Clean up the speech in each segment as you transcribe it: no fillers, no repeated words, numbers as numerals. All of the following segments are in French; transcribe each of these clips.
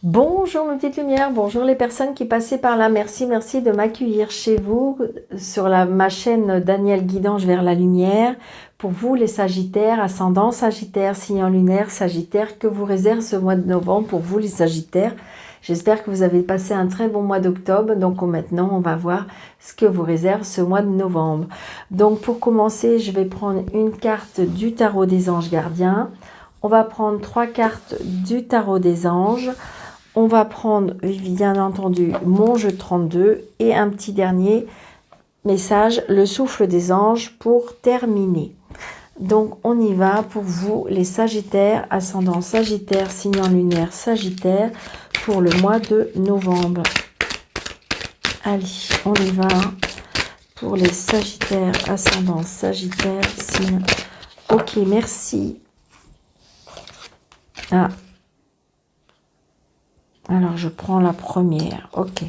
Bonjour mes petites lumières, bonjour les personnes qui passaient par là. Merci de m'accueillir chez vous sur ma chaîne Daniel Guidange vers la lumière. Pour vous les Sagittaires, ascendant Sagittaire, signe lunaire Sagittaire, que vous réserve ce mois de novembre pour vous les Sagittaires. J'espère que vous avez passé un très bon mois d'octobre. Donc maintenant, on va voir ce que vous réserve ce mois de novembre. Donc pour commencer, je vais prendre une carte du tarot des anges gardiens. On va prendre 3 cartes du tarot des anges. On va prendre, bien entendu, mon jeu 32 et un petit dernier message, le souffle des anges pour terminer. Donc, on y va pour vous, les Sagittaires, ascendant Sagittaire, signe lunaire Sagittaire, pour le mois de novembre. Allez, on y va pour les Sagittaires, ascendant Sagittaire, signe. Ok, merci. Ah. Alors, je prends la première. Ok.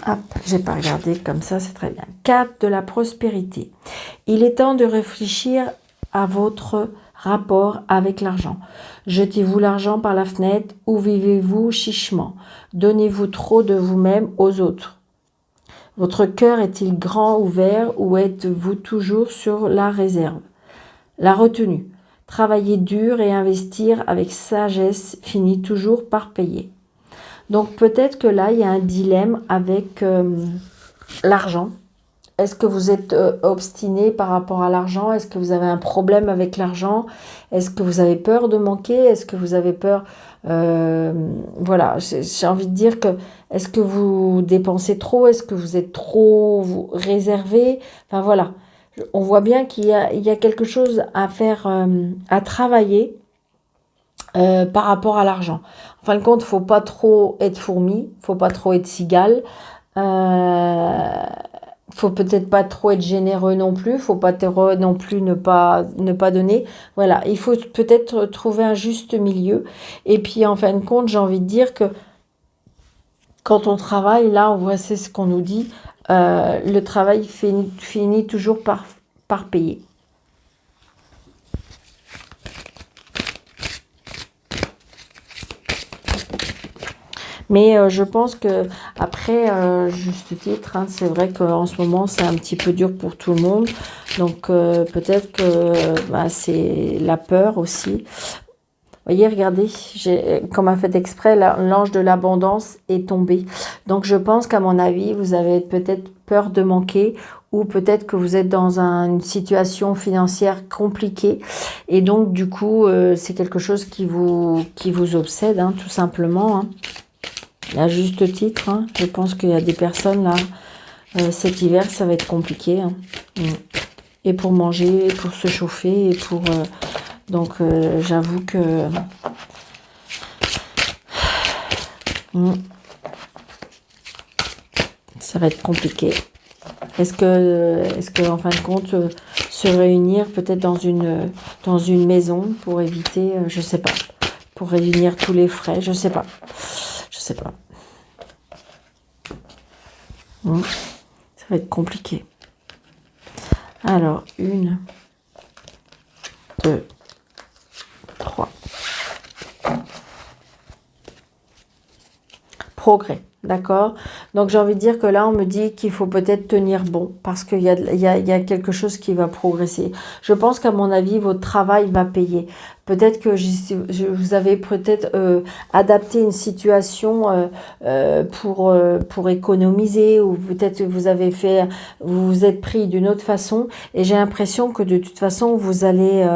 Hop, j'ai pas regardé comme ça, c'est très bien. 4 de la prospérité. Il est temps de réfléchir à votre rapport avec l'argent. Jetez-vous l'argent par la fenêtre ou vivez-vous chichement? Donnez-vous trop de vous-même aux autres? Votre cœur est-il grand ouvert ou êtes-vous toujours sur la réserve? La retenue. Travailler dur et investir avec sagesse finit toujours par payer. Donc peut-être que là, il y a un dilemme avec l'argent. Est-ce que vous êtes obstiné par rapport à l'argent? Est-ce que vous avez un problème avec l'argent? Est-ce que vous avez peur de manquer? Est-ce que vous avez peur voilà, j'ai envie de dire que est-ce que vous dépensez trop? Est-ce que vous êtes trop réservé? Enfin voilà, on voit bien qu'il y a quelque chose à faire, à travailler par rapport à l'argent. En fin de compte, faut pas trop être fourmi, faut pas trop être cigale, faut peut-être pas trop être généreux non plus, faut pas non plus ne pas donner. Voilà, il faut peut-être trouver un juste milieu. Et puis en fin de compte, j'ai envie de dire que quand on travaille, là, on voit, c'est ce qu'on nous dit, le travail finit toujours par payer. Mais je pense que après, juste titre, hein, c'est vrai qu'en ce moment, c'est un petit peu dur pour tout le monde. Donc peut-être que c'est la peur aussi. Vous voyez, regardez, comme a fait exprès, l'ange de l'abondance est tombé. Donc je pense qu'à mon avis, vous avez peut-être peur de manquer ou peut-être que vous êtes dans une situation financière compliquée. Et donc du coup, c'est quelque chose qui vous obsède, hein, tout simplement. Hein. À juste titre, hein, je pense qu'il y a des personnes là, cet hiver, ça va être compliqué. Hein. Et pour manger, et pour se chauffer, et pour... donc, j'avoue que... ça va être compliqué. Est-ce que en fin de compte, se réunir peut-être dans une maison pour éviter, je sais pas, pour réunir tous les frais, je sais pas. Je sais pas. Ça va être compliqué. Alors, 1, 2, 3. Progrès, d'accord? Donc, j'ai envie de dire que là, on me dit qu'il faut peut-être tenir bon parce qu'il y a quelque chose qui va progresser. Je pense qu'à mon avis, votre travail va payer. Peut-être que vous avez peut-être adapté une situation pour économiser ou peut-être vous vous êtes pris d'une autre façon et j'ai l'impression que de toute façon, vous allez...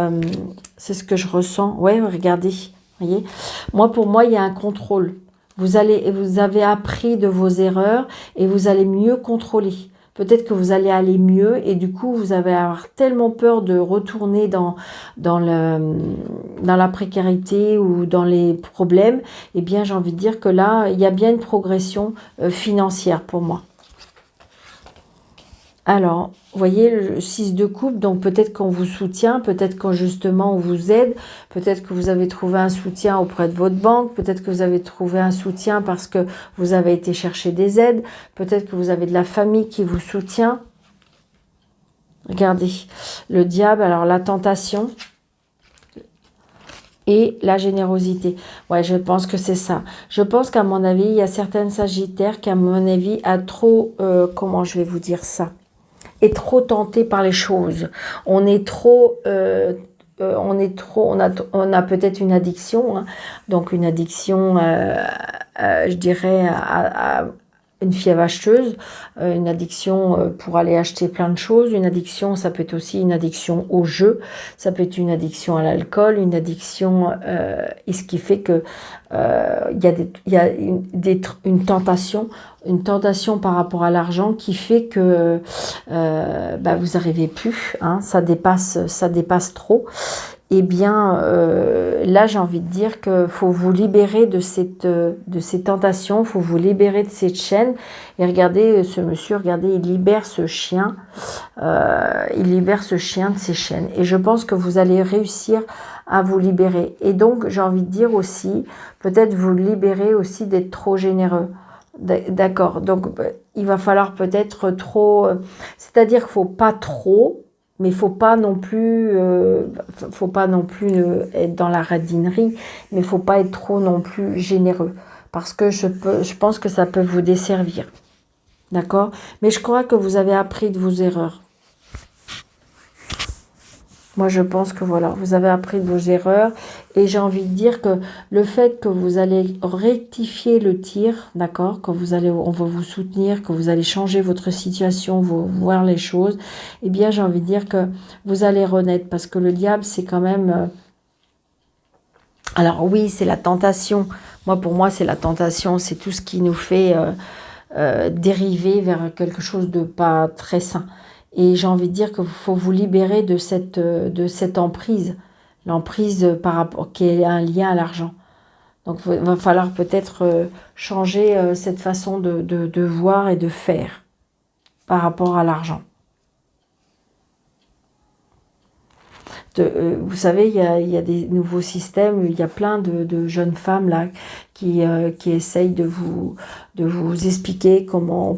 c'est ce que je ressens. Ouais, regardez, voyez. Pour moi, il y a un contrôle. Vous avez appris de vos erreurs et vous allez mieux contrôler. Peut-être que vous allez aller mieux et du coup, vous allez avoir tellement peur de retourner dans la précarité ou dans les problèmes. Eh bien, j'ai envie de dire que là, il y a bien une progression financière pour moi. Alors, vous voyez le 6 de coupe, donc peut-être qu'on vous soutient, peut-être qu'on justement on vous aide, peut-être que vous avez trouvé un soutien auprès de votre banque, peut-être que vous avez trouvé un soutien parce que vous avez été chercher des aides, peut-être que vous avez de la famille qui vous soutient. Regardez, le diable, alors la tentation, et la générosité. Ouais, je pense que c'est ça. Je pense qu'à mon avis, il y a certaines sagittaires qui, à mon avis, a trop, comment je vais vous dire ça, est trop tenté par les choses. On est trop, on a peut-être une addiction, hein. Donc une addiction, je dirais, à une fièvre acheteuse, une addiction pour aller acheter plein de choses. Une addiction, ça peut être aussi une addiction au jeu, ça peut être une addiction à l'alcool, une addiction, et ce qui fait que il y a une tentation par rapport à l'argent qui fait que vous n'arrivez plus, hein, ça dépasse trop. Eh bien, là, j'ai envie de dire qu'il faut vous libérer de ces tentations, il faut vous libérer de cette chaîne. Et regardez, ce monsieur, regardez, il libère ce chien de ses chaînes. Et je pense que vous allez réussir à vous libérer. Et donc, j'ai envie de dire aussi, peut-être vous libérer aussi d'être trop généreux. D'accord, donc il va falloir peut-être trop... c'est-à-dire qu'il ne faut pas trop... Mais faut pas non plus être dans la radinerie, mais faut pas être trop non plus généreux, parce que je pense que ça peut vous desservir, d'accord? Mais je crois que vous avez appris de vos erreurs. Moi, je pense que voilà, vous avez appris de vos erreurs, et j'ai envie de dire que le fait que vous allez rectifier le tir, d'accord, on va vous soutenir, que vous allez changer votre situation, voir les choses, eh bien, j'ai envie de dire que vous allez renaître, parce que le diable, c'est quand même... alors oui, c'est la tentation. Pour moi, c'est la tentation, c'est tout ce qui nous fait dériver vers quelque chose de pas très sain. Et j'ai envie de dire qu'il faut vous libérer de cette emprise, l'emprise par rapport qui est un lien à l'argent. Donc il va falloir peut-être changer cette façon de voir et de faire par rapport à l'argent. Vous savez, il y a des nouveaux systèmes, il y a plein de jeunes femmes là qui essayent de vous expliquer comment on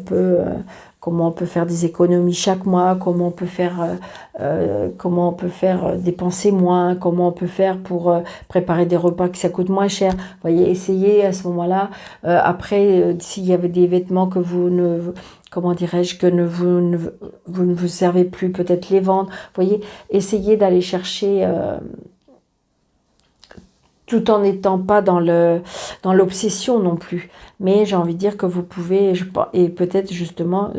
peut faire des économies chaque mois, comment on peut faire dépenser moins, comment on peut faire pour préparer des repas que ça coûte moins cher. Vous voyez, essayez à ce moment-là. Après, s'il y avait des vêtements que vous ne... comment dirais-je, que vous ne vous servez plus, peut-être les vendre. Vous voyez, essayez d'aller chercher... tout en n'étant pas dans l'obsession non plus. Mais j'ai envie de dire que vous pouvez, et peut-être justement,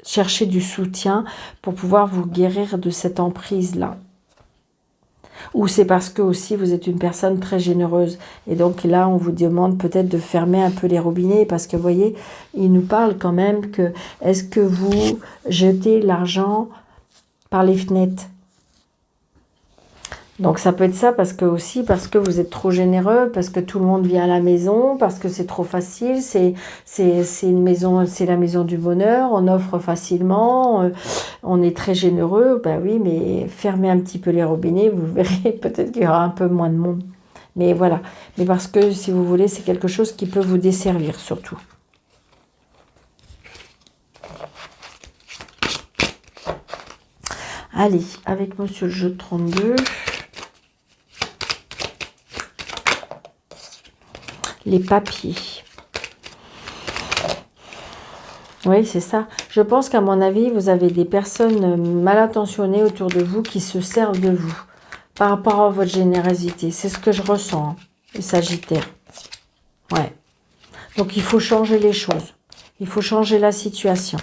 chercher du soutien pour pouvoir vous guérir de cette emprise-là. Ou c'est parce que aussi vous êtes une personne très généreuse. Et donc là, on vous demande peut-être de fermer un peu les robinets, parce que vous voyez, il nous parle quand même que est-ce que vous jetez l'argent par les fenêtres? Donc ça peut être ça, parce que vous êtes trop généreux, parce que tout le monde vient à la maison, parce que c'est trop facile, c'est une maison, c'est la maison du bonheur, on offre facilement, on est très généreux. Ben oui, mais fermez un petit peu les robinets, vous verrez, peut-être qu'il y aura un peu moins de monde. Mais voilà, mais parce que si vous voulez, c'est quelque chose qui peut vous desservir surtout. Allez, avec monsieur le jeu de 32... les papiers. Oui, c'est ça. Je pense qu'à mon avis, vous avez des personnes mal intentionnées autour de vous qui se servent de vous par rapport à votre générosité. C'est ce que je ressens, hein, les Sagittaires. Ouais. Donc, il faut changer les choses. Il faut changer la situation.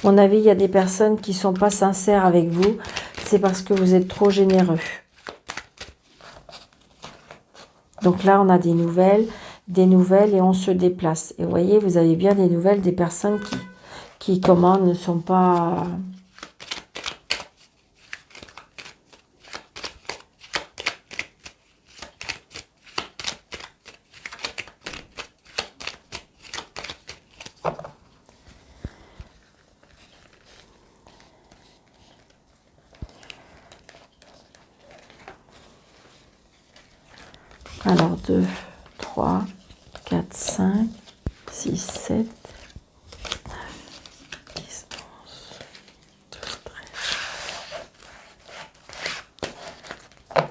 À mon avis, il y a des personnes qui ne sont pas sincères avec vous. C'est parce que vous êtes trop généreux. Donc là, on a des nouvelles et on se déplace. Et vous voyez, vous avez bien des nouvelles des personnes qui comment, ne sont pas... Alors, 2, 3, 4, 5, 6, 7, 9, 10, 11, 12, 13.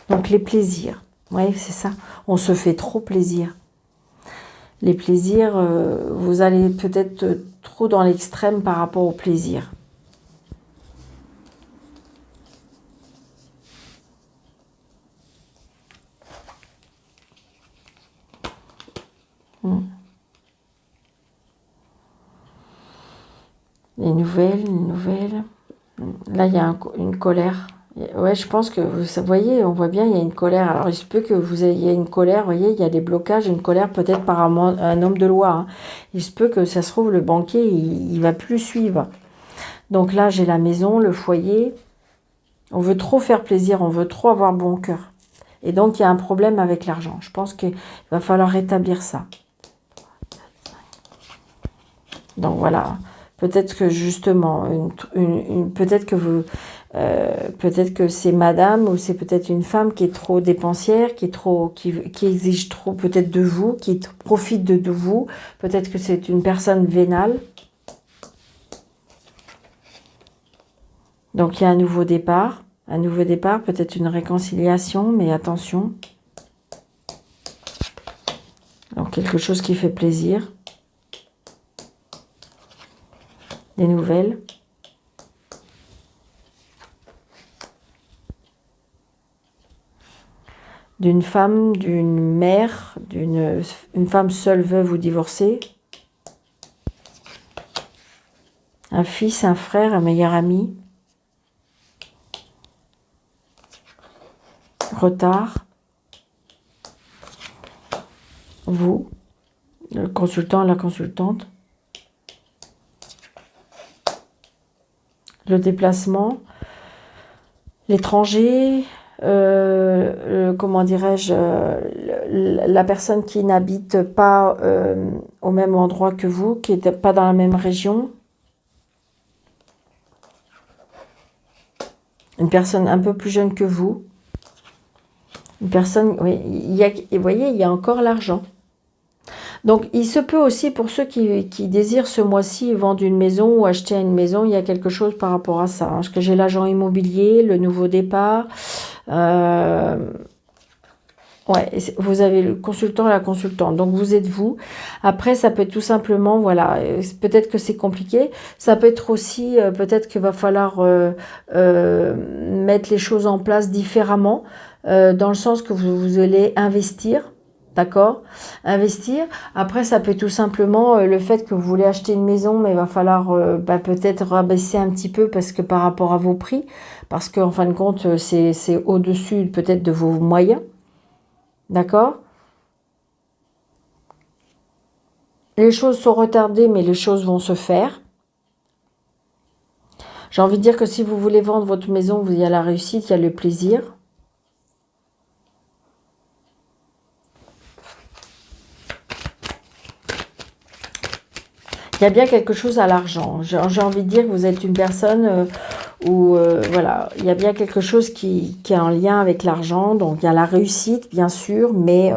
Donc les plaisirs, oui, c'est ça. On se fait trop plaisir. Les plaisirs, vous allez peut-être trop dans l'extrême par rapport au plaisir. Les nouvelles. Là, il y a une colère. Ouais, je pense que, vous voyez, on voit bien, il y a une colère. Alors, il se peut que vous ayez une colère, vous voyez, il y a des blocages, une colère peut-être par un homme de loi. Hein. Il se peut que, ça se trouve, le banquier, il va plus suivre. Donc là, j'ai la maison, le foyer. On veut trop faire plaisir, on veut trop avoir bon cœur. Et donc, il y a un problème avec l'argent. Je pense qu'il va falloir rétablir ça. Donc, voilà. Peut-être que, justement, peut-être que vous... peut-être que c'est madame ou c'est peut-être une femme qui est trop dépensière, qui exige trop peut-être de vous, qui profite de vous. Peut-être que c'est une personne vénale. Donc, il y a un nouveau départ. Un nouveau départ, peut-être une réconciliation, mais attention. Donc, quelque chose qui fait plaisir. Des nouvelles. D'une femme, d'une mère, une femme seule, veuve ou divorcée. Un fils, un frère, un meilleur ami. Retard. Vous, le consultant, la consultante. Le déplacement. L'étranger. Comment dirais-je, la personne qui n'habite pas au même endroit que vous, qui n'est pas dans la même région. Une personne un peu plus jeune que vous. Une personne, oui, vous voyez, il y a encore l'argent. Donc, il se peut aussi, pour ceux qui désirent ce mois-ci vendre une maison ou acheter une maison, il y a quelque chose par rapport à ça. Hein, parce que j'ai l'agent immobilier, le nouveau départ. Ouais, vous avez le consultant et la consultante. Donc, vous êtes vous. Après, ça peut être tout simplement, voilà, peut-être que c'est compliqué. Ça peut être aussi, peut-être qu'il va falloir mettre les choses en place différemment, dans le sens que vous allez investir. D'accord? Investir. Après, ça peut être tout simplement le fait que vous voulez acheter une maison, mais il va falloir peut-être rabaisser un petit peu parce que par rapport à vos prix, parce qu'en fin de compte, c'est au-dessus peut-être de vos moyens. D'accord? Les choses sont retardées, mais les choses vont se faire. J'ai envie de dire que si vous voulez vendre votre maison, il y a la réussite, il y a le plaisir. Il y a bien quelque chose à l'argent. J'ai envie de dire que vous êtes une personne où, voilà, il y a bien quelque chose qui est en lien avec l'argent. Donc, il y a la réussite, bien sûr, mais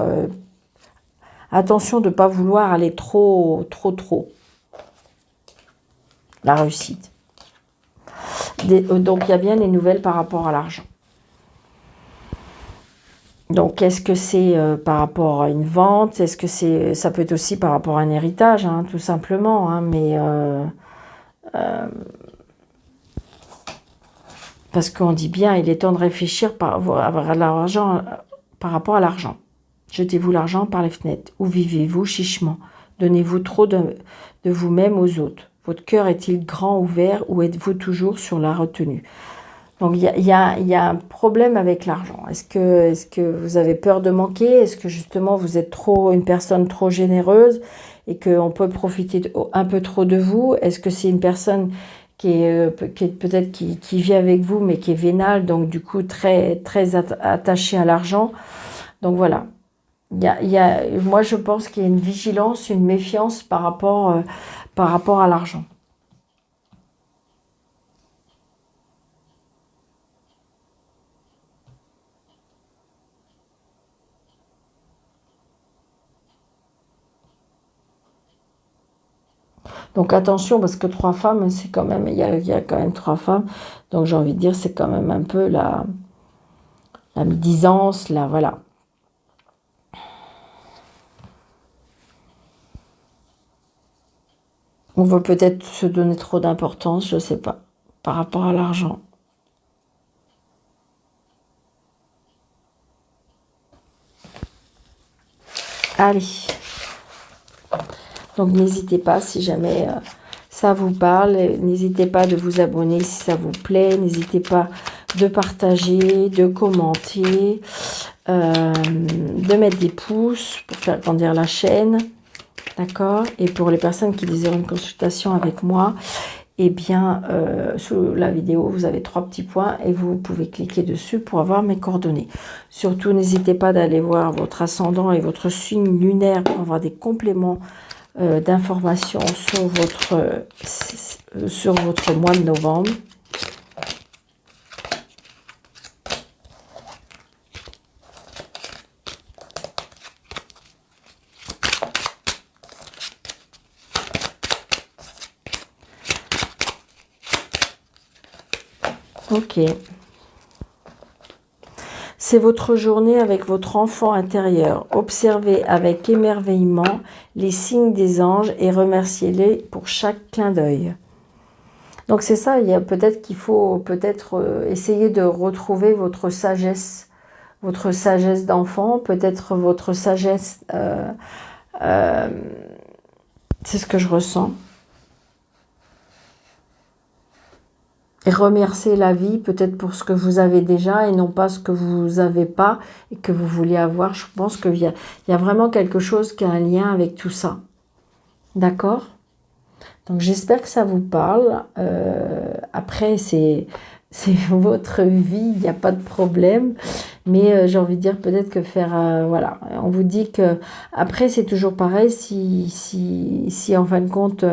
attention de ne pas vouloir aller trop. La réussite. Donc, il y a bien des nouvelles par rapport à l'argent. Donc, est-ce que c'est par rapport à une vente? Est-ce que ça peut être aussi par rapport à un héritage, hein, tout simplement. Hein, mais parce qu'on dit bien, il est temps de réfléchir par rapport à l'argent. Jetez-vous l'argent par les fenêtres. Où vivez-vous chichement? Donnez-vous trop de vous-même aux autres? Votre cœur est-il grand ouvert ou êtes-vous toujours sur la retenue? Donc, il y a un problème avec l'argent. Est-ce que vous avez peur de manquer? Est-ce que justement vous êtes une personne trop généreuse et qu'on peut profiter un peu trop de vous? Est-ce que c'est une personne qui est peut-être qui vit avec vous mais qui est vénale, donc du coup très, très attachée à l'argent? Donc voilà. Moi je pense qu'il y a une vigilance, une méfiance par rapport à l'argent. Donc attention, parce que 3 femmes, c'est quand même, il y a quand même 3 femmes. Donc j'ai envie de dire, c'est quand même un peu la médisance, là, voilà. On veut peut-être se donner trop d'importance, je ne sais pas, par rapport à l'argent. Allez. Donc n'hésitez pas si jamais ça vous parle. N'hésitez pas de vous abonner si ça vous plaît. N'hésitez pas de partager, de commenter, de mettre des pouces pour faire grandir la chaîne. D'accord? Et pour les personnes qui désirent une consultation avec moi, eh bien, sous la vidéo, vous avez 3 petits points et vous pouvez cliquer dessus pour avoir mes coordonnées. Surtout, n'hésitez pas d'aller voir votre ascendant et votre signe lunaire pour avoir des compléments d'informations sur votre mois de novembre. Ok. C'est votre journée avec votre enfant intérieur. Observez avec émerveillement les signes des anges et remerciez-les pour chaque clin d'œil. Donc c'est ça, il y a peut-être qu'il faut peut-être essayer de retrouver votre sagesse d'enfant, peut-être votre sagesse, c'est ce que je ressens. Et remercier la vie peut-être pour ce que vous avez déjà et non pas ce que vous n'avez pas et que vous voulez avoir. Je pense qu'il y a vraiment quelque chose qui a un lien avec tout ça. D'accord? Donc j'espère que ça vous parle. Après, c'est votre vie, il n'y a pas de problème. Mais j'ai envie de dire peut-être que faire... voilà, on vous dit que... Après, c'est toujours pareil. Si en fin de compte,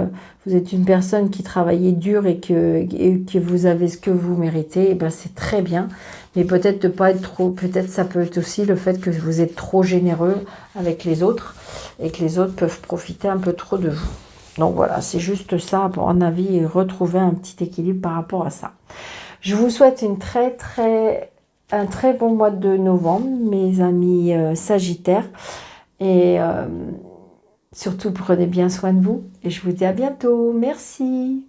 vous êtes une personne qui travaillait dur et que vous avez ce que vous méritez, eh ben, c'est très bien. Mais peut-être de pas être trop... Peut-être ça peut être aussi le fait que vous êtes trop généreux avec les autres et que les autres peuvent profiter un peu trop de vous. Donc voilà, c'est juste ça, à mon avis, et retrouver un petit équilibre par rapport à ça. Je vous souhaite un très bon mois de novembre, mes amis Sagittaires. Et surtout, prenez bien soin de vous. Et je vous dis à bientôt. Merci.